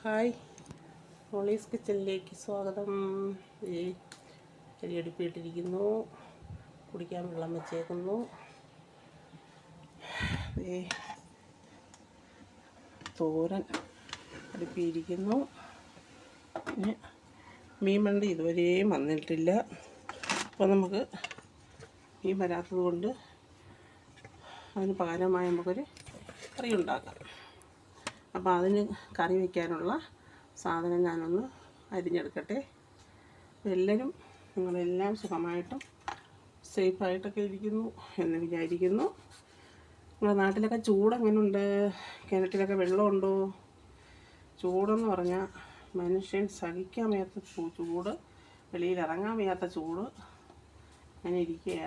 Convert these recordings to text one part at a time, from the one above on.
Hi, Molly's കിച്ചണിലേക്ക് സ്വാഗതം. ഈ ചെടിയടുപ്പിട്ടിരിക്കുന്നു, കുടിക്കാൻ വെള്ളം വെച്ചേക്കുന്നു. തോരൻ അടുപ്പിയിരിക്കുന്നു. പിന്നെ മീൻ വണ്ടി ഇതുവരെയും വന്നിട്ടില്ല. അപ്പോൾ നമുക്ക് മീൻ വരാത്തത് കൊണ്ട് അതിന് പകരമായി നമുക്കൊരു കറി ഉണ്ടാക്കാം. അപ്പോൾ അതിന് കറി വയ്ക്കാനുള്ള സാധനം ഞാനൊന്ന് അരിഞ്ഞെടുക്കട്ടെ. എല്ലാവരും നിങ്ങളെല്ലാം സുഖമായിട്ടും സേഫായിട്ടൊക്കെ ഇരിക്കുന്നു എന്ന് വിചാരിക്കുന്നു. നിങ്ങളുടെ നാട്ടിലൊക്കെ ചൂടെങ്ങനെയുണ്ട്? കിണറ്റിലൊക്കെ വെള്ളമുണ്ടോ? ചൂടെന്ന് പറഞ്ഞാൽ മനുഷ്യൻ സഹിക്കാൻ വയ്യാത്ത ചൂട്, വെളിയിൽ ഇറങ്ങാൻ വയ്യാത്ത ചൂട് അങ്ങനെ ഇരിക്കുക.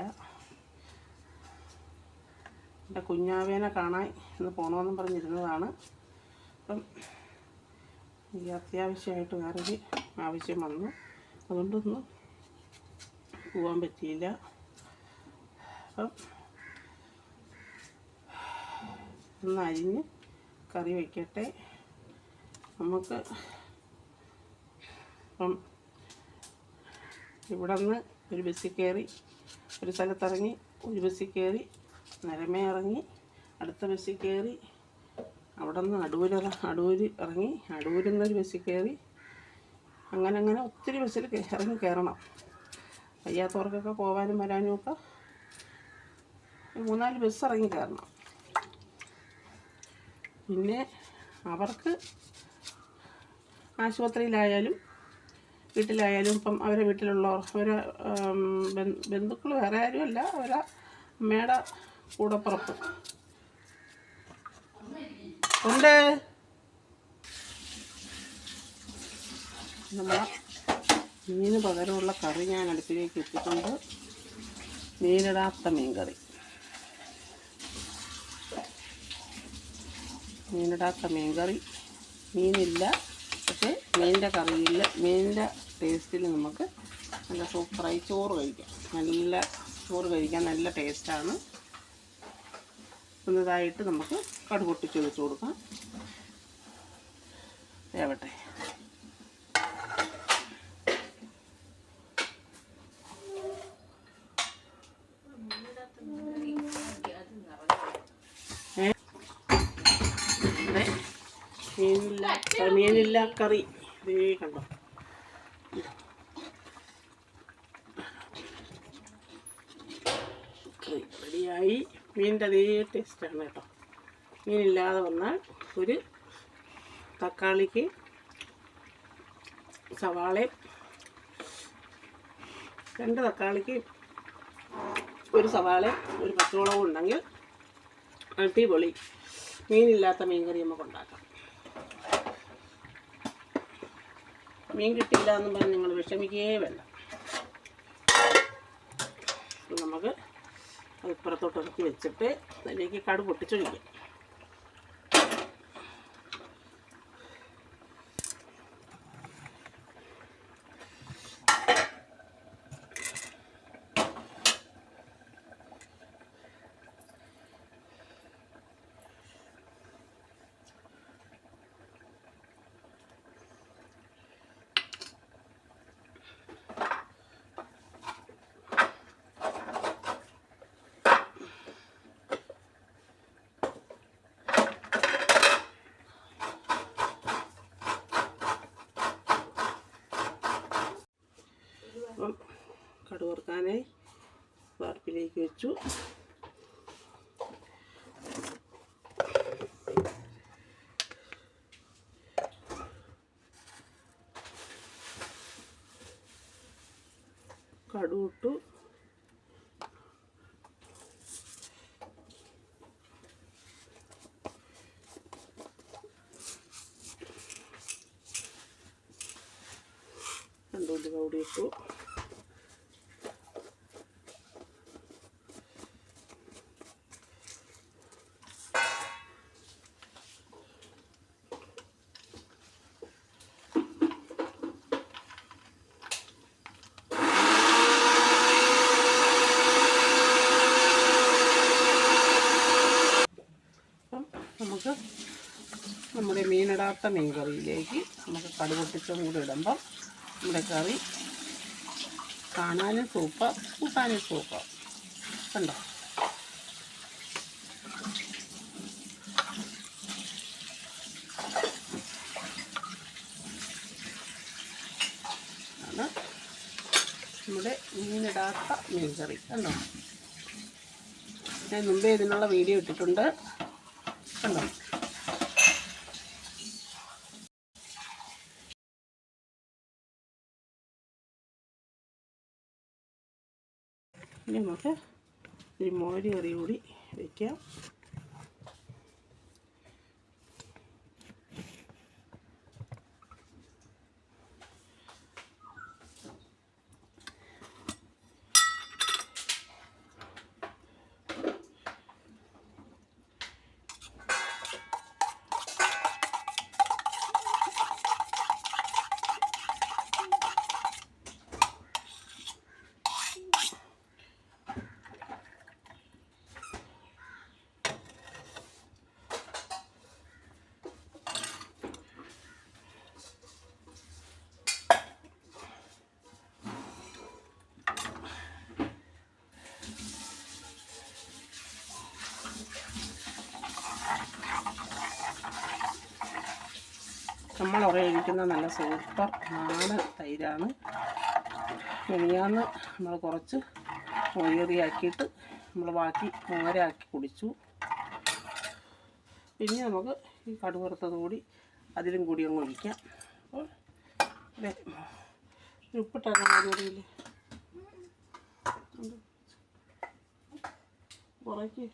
എൻ്റെ കുഞ്ഞാവേനെ കാണാൻ ഇന്ന് പോകണമെന്നും പറഞ്ഞിരുന്നതാണ്. അപ്പം ഈ അത്യാവശ്യമായിട്ട് വേറൊരു ആവശ്യം വന്നു, അതുകൊണ്ടൊന്നും പോകാൻ പറ്റിയില്ല. അപ്പം ഒന്ന് അരിഞ്ഞ് കറി വയ്ക്കട്ടെ. നമുക്ക് ഇപ്പം ഇവിടെ നിന്ന് ഒരു ബസ്സിൽ കയറി ഒരു സ്ഥലത്തിറങ്ങി, ഒരു ബസ്സിൽ കയറി നിലമേ ഇറങ്ങി, അടുത്ത ബസ്സിൽ കയറി, അവിടെ നിന്ന് അടൂർ ഇറങ്ങി, അടൂരിൽ നിന്നൊരു ബസ്സിൽ കയറി, അങ്ങനെ ഒത്തിരി ബസ്സിൽ ഇറങ്ങി കയറണം. വയ്യാത്തവർക്കൊക്കെ പോകാനും വരാനും ഒക്കെ 3-4 ബസ് ഇറങ്ങി കയറണം. പിന്നെ അവർക്ക് ആശുപത്രിയിലായാലും വീട്ടിലായാലും ഇപ്പം അവരെ വീട്ടിലുള്ളവർ, അവരെ ബന്ധുക്കൾ വേറെ ആരുമല്ല, അവരെ അമ്മയുടെ കൂടപ്പുറപ്പ് ഉണ്ട്. നമ്മളെ മീന് പകരമുള്ള കറി ഞാൻ അടുപ്പിലേക്ക് ഇട്ടിട്ടുണ്ട്. മീനിടാത്ത മീൻകറി. മീനില്ല, പക്ഷേ മീനിൻ്റെ കറിയിൽ, മീനിൻ്റെ ടേസ്റ്റിൽ നമുക്ക് നല്ല സൂപ്പറായി ചോറ് കഴിക്കാം. നല്ല ടേസ്റ്റാണ്. ഒന്നതായിട്ട് നമുക്ക് കടുക് പൊട്ടിച്ച് വെച്ച് കൊടുക്കാം. വേവട്ടെ. മീനില്ല കറി ഇതേ കണ്ടോ. റെഡിയായി. മീനിൻ്റെ അതേ ടേസ്റ്റാണ് കേട്ടോ. മീനില്ലാതെ വന്നാൽ ഒരു തക്കാളിക്ക് സവാളയും, 2 തക്കാളിക്ക് ഒരു സവാളയും ഒരു പച്ചമുളകും ഉണ്ടെങ്കിൽ അടിപൊളി മീനില്ലാത്ത മീൻകറി നമുക്ക് ഉണ്ടാക്കാം. മീൻ കിട്ടില്ല എന്നും പറഞ്ഞ് നിങ്ങൾ വിഷമിക്കുകയേ വേണ്ട. നമുക്ക് അത് ഇപ്പുറത്തോട്ട് ഇറക്കി വെച്ചിട്ട് അതിലേക്ക് കടുക് പൊട്ടിച്ചൊഴിക്കാം. അപ്പം കടുക് വറുക്കാനായി വാർപ്പിലേക്ക് വെച്ചു. കടുക് ഇട്ടു. രണ്ടുള്ളി കൗടി ഇട്ടു. നമുക്ക് നമ്മുടെ മീനിടാത്ത മീനിടാത്ത മീൻ കറിയിലേക്ക് നമുക്ക് കടുക് പൊട്ടിച്ചും കൂടി ഇടുമ്പം നമ്മുടെ കറി കാണാനും സൂപ്പർ, കൂട്ടാനും സൂപ്പർ. കണ്ടോ? ആണ് നമ്മുടെ മീനിടാത്ത മീൻ കറി. കണ്ടോ? ഞാൻ മുമ്പേ ഇതിനുള്ള വീഡിയോ ഇട്ടിട്ടുണ്ട്. കണ്ടോ? ഇനി നമുക്ക് ഒരു മോര് കറി കൂടി വയ്ക്കാം. നമ്മൾ ഉപയോഗിക്കുന്ന നല്ല സൂപ്പർ നാടൻ തൈരാണ്. മിനിയാന്ന് നമ്മൾ കുറച്ച് മോരേറിയാക്കിയിട്ട് നമ്മൾ ബാക്കി മോരാക്കി കുടിച്ചു. പിന്നെ നമുക്ക് ഈ കടുക് വറുത്തത് കൂടി അതിലും കൂടി അങ്ങ് ഒഴിക്കാം. അപ്പോൾ ഉപ്പിട്ടാക്കാൻ മോരേറിയില്ലേ? ഉറക്കി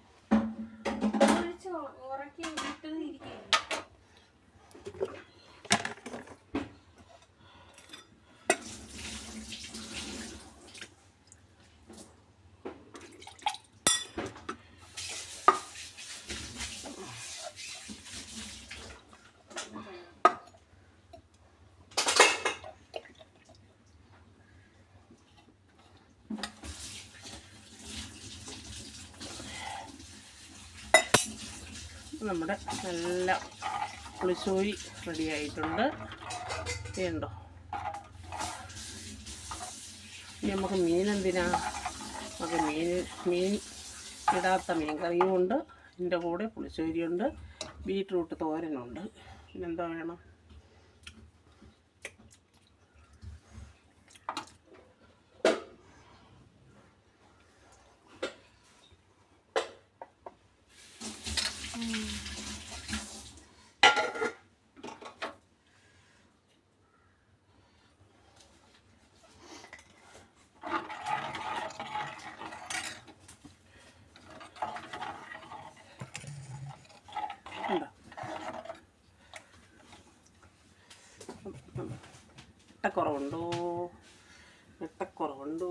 നമ്മുടെ നല്ല പുളിശ്ശേരി റെഡി ആയിട്ടുണ്ട്. വേണ്ടോ? ഇനി നമുക്ക് മീനെന്തിനാ? നമുക്ക് മീൻ ഇടാത്ത മീൻ കറിയും ഉണ്ട്, ഇതിൻ്റെ കൂടെ പുളിശ്ശേരിയുണ്ട്, ബീറ്റ്റൂട്ട് തോരനുണ്ട്. പിന്നെന്താ വേണം? വെട്ടക്കുറവുണ്ടോ?